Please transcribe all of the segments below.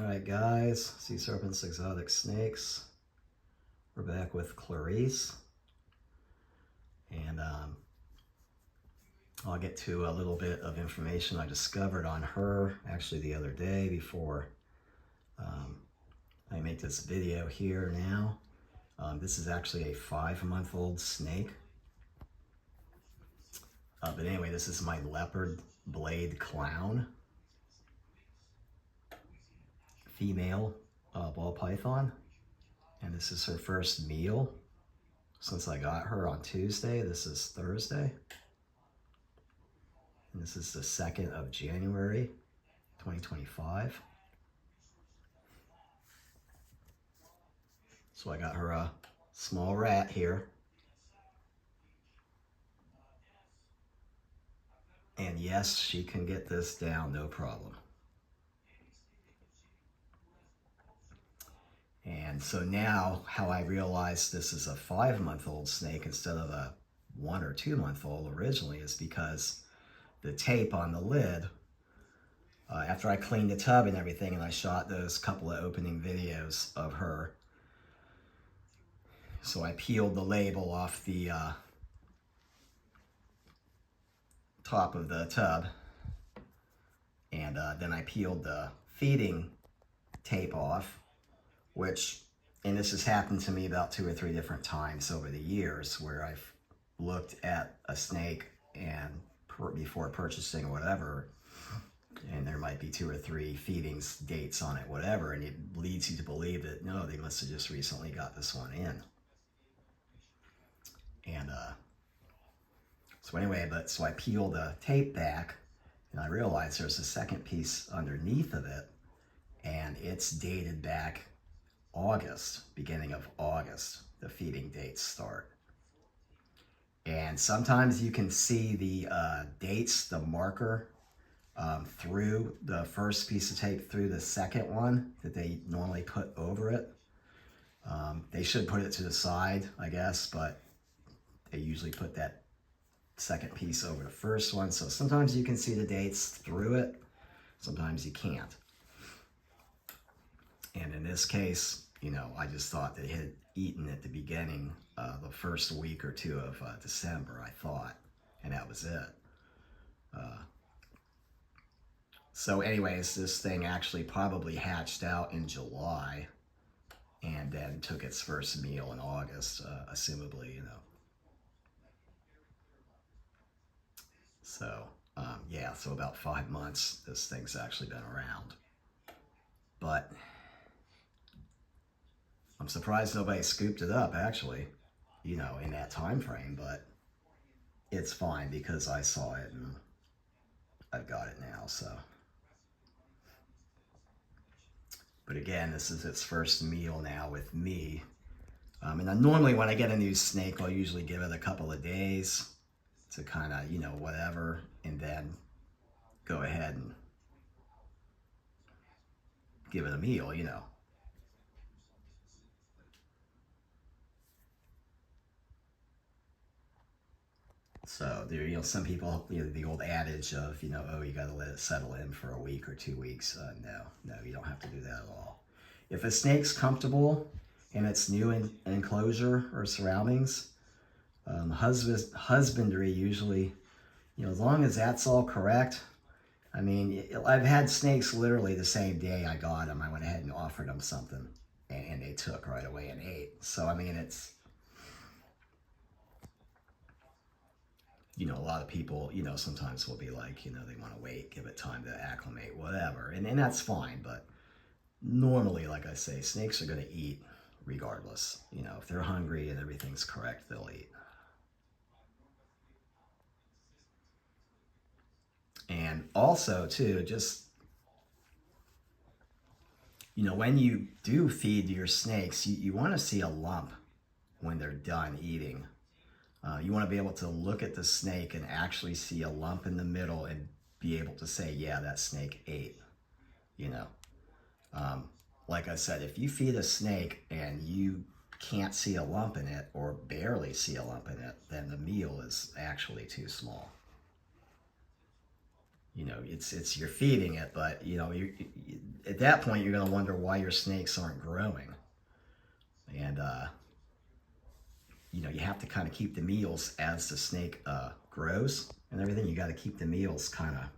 Alright guys, C-Serpents Exotic Snakes. We're back with Clarice. And I'll get to a little bit of information I discovered on her actually the other day before I make this video here now. This is actually a 5-month-old snake. But anyway, this is my leopard blade clown. Female ball python, and this is her first meal since I got her on Tuesday. This is Thursday, and this is the 2nd of January 2025. So I got her a small rat here, and yes, she can get this down no problem. And so now how I realized this is a 5-month-old snake instead of a 1 or 2-month-old originally is because the tape on the lid, after I cleaned the tub and everything and I shot those couple of opening videos of her, so I peeled the label off the top of the tub, and then I peeled the feeding tape off, and this has happened to me about 2 or 3 different times over the years where I've looked at a snake and before purchasing or whatever, and there might be 2 or 3 feedings dates on it, whatever, and it leads you to believe that no, they must have just recently got this one in. And so anyway, so I peeled the tape back and I realized there's a second piece underneath of it, and it's dated back August, beginning of August, the feeding dates start. And sometimes you can see the dates, the marker, through the first piece of tape through the second one that they normally put over it. They should put it to the side, I guess, but they usually put that second piece over the first one. So sometimes you can see the dates through it, sometimes you can't. And in this case, you know, I just thought they had eaten at the beginning, the first week or 2 of December, I thought, and that was it. So anyways, this thing actually probably hatched out in July and then took its first meal in August, assumably, you know. So, yeah, so about 5 months this thing's actually been around. But I'm surprised nobody scooped it up, actually, you know, in that time frame, but it's fine because I saw it and I've got it now, so. But again, this is its first meal now with me. And then normally when I get a new snake, I'll usually give it a couple of days to kind of, you know, whatever, and then go ahead and give it a meal, you know. So there, you know, some people, you know, the old adage of, you know, oh, you got to let it settle in for a week or 2 weeks. No, you don't have to do that at all. If a snake's comfortable in its new enclosure or surroundings, husbandry usually, you know, as long as that's all correct. I mean, I've had snakes literally the same day I got them. I went ahead and offered them something, and they took right away and ate. So, I mean, it's, you know, a lot of people, you know, sometimes will be like, you know, they want to wait, give it time to acclimate, whatever. And that's fine. But normally, like I say, snakes are going to eat regardless. You know, if they're hungry and everything's correct, they'll eat. And also, too, just, you know, when you do feed your snakes, you want to see a lump when they're done eating. You want to be able to look at the snake and actually see a lump in the middle and be able to say, yeah, that snake ate, you know. Like I said, if you feed a snake and you can't see a lump in it or barely see a lump in it, then the meal is actually too small. You know, it's you're feeding it, but you know, at that point, you're going to wonder why your snakes aren't growing. And, you know, you have to kind of keep the meals as the snake grows and everything. You got to keep the meals kind of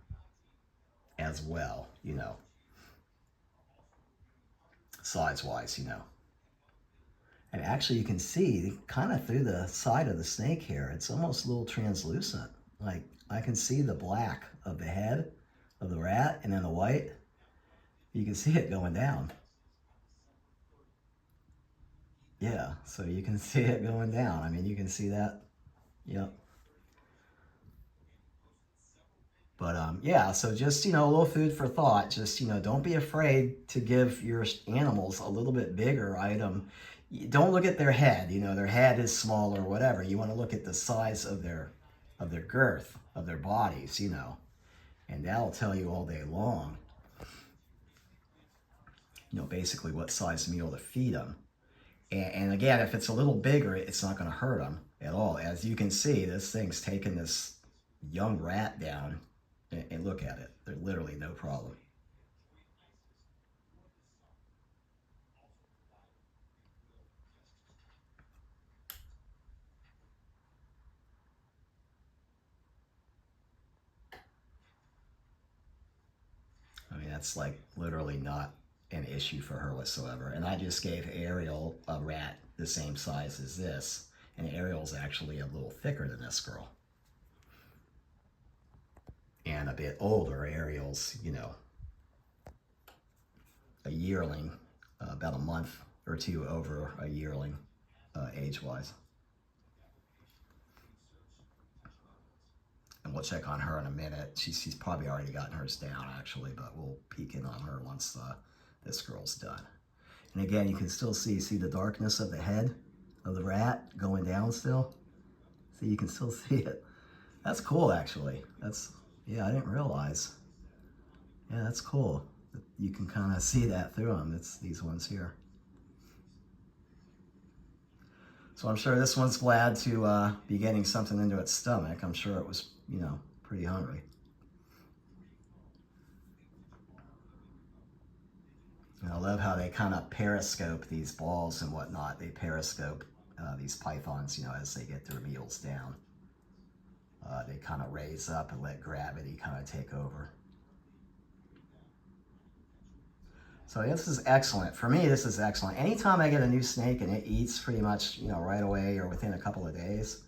as well, you know, size-wise, you know. And actually, you can see kind of through the side of the snake here, it's almost a little translucent. Like, I can see the black of the head of the rat, and then the white. You can see it going down. Yeah, so you can see it going down. I mean, you can see that. Yep. But yeah, so just, you know, a little food for thought. Just, you know, don't be afraid to give your animals a little bit bigger item. Don't look at their head. You know, their head is small or whatever. You want to look at the size of their girth, of their bodies, you know. And that'll tell you all day long, you know, basically what size meal to feed them. And again, if it's a little bigger, it's not going to hurt them at all. As you can see, this thing's taking this young rat down. And look at it. They're literally no problem. I mean, that's like literally not an issue for her whatsoever. And I just gave Ariel a rat the same size as this. And Ariel's actually a little thicker than this girl. And a bit older. Ariel's, you know, a yearling, about a month or two over a yearling age-wise. And we'll check on her in a minute. She's probably already gotten hers down, actually, but we'll peek in on her once this girl's done. And again, you can still see the darkness of the head of the rat going down still. See, you can still see it. That's cool, actually. Yeah, I didn't realize. Yeah, that's cool. You can kind of see that through them. It's these ones here. So I'm sure this one's glad to be getting something into its stomach. I'm sure it was, you know, pretty hungry. And I love how they kind of periscope these balls and whatnot. They periscope these pythons, you know, as they get their meals down. They kind of raise up and let gravity kind of take over. So this is excellent. For me, this is excellent. Anytime I get a new snake and it eats pretty much, you know, right away or within a couple of days,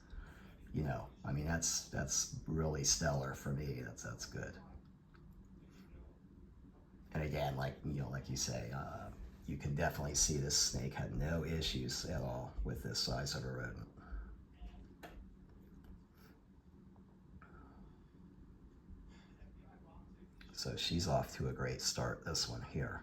you know, I mean, that's really stellar for me. That's good. And again, like, you know, like you say, you can definitely see this snake had no issues at all with this size of a rodent. So she's off to a great start, this one here.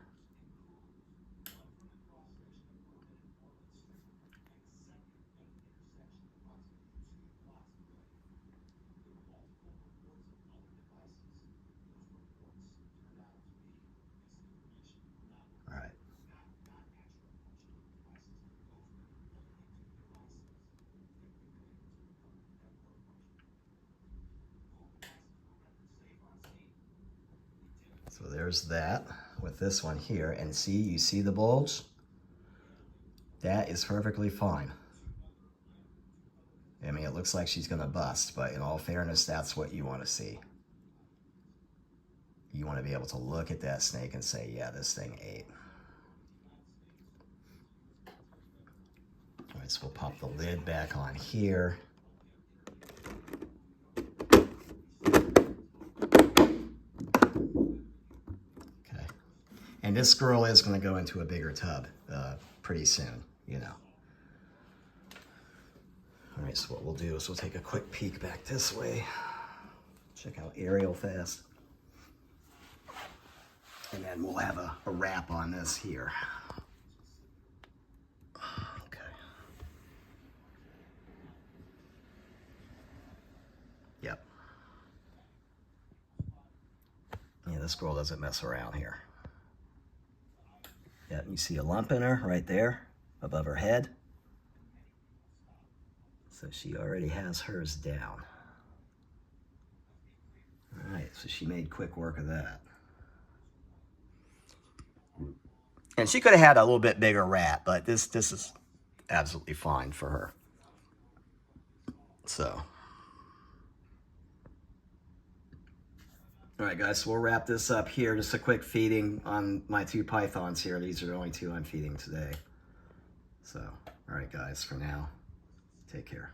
All right. So there's that with this one here. And see, you see the bulge? That is perfectly fine. I mean, it looks like she's going to bust, but in all fairness, that's what you want to see. You want to be able to look at that snake and say, yeah, this thing ate. All right, so we'll pop the lid back on here. Okay. And this girl is going to go into a bigger tub pretty soon, you know. All right, so what we'll do is we'll take a quick peek back this way. Check out Ariel fast. And then we'll have a wrap on this here. Okay. Yep. Yeah, this girl doesn't mess around here. Yep, you see a lump in her right there above her head. So she already has hers down. All right, so she made quick work of that. And she could have had a little bit bigger rat, but this is absolutely fine for her. So, all right, guys, so we'll wrap this up here. Just a quick feeding on my 2 pythons here. These are the only 2 I'm feeding today. So, all right, guys, for now, take care.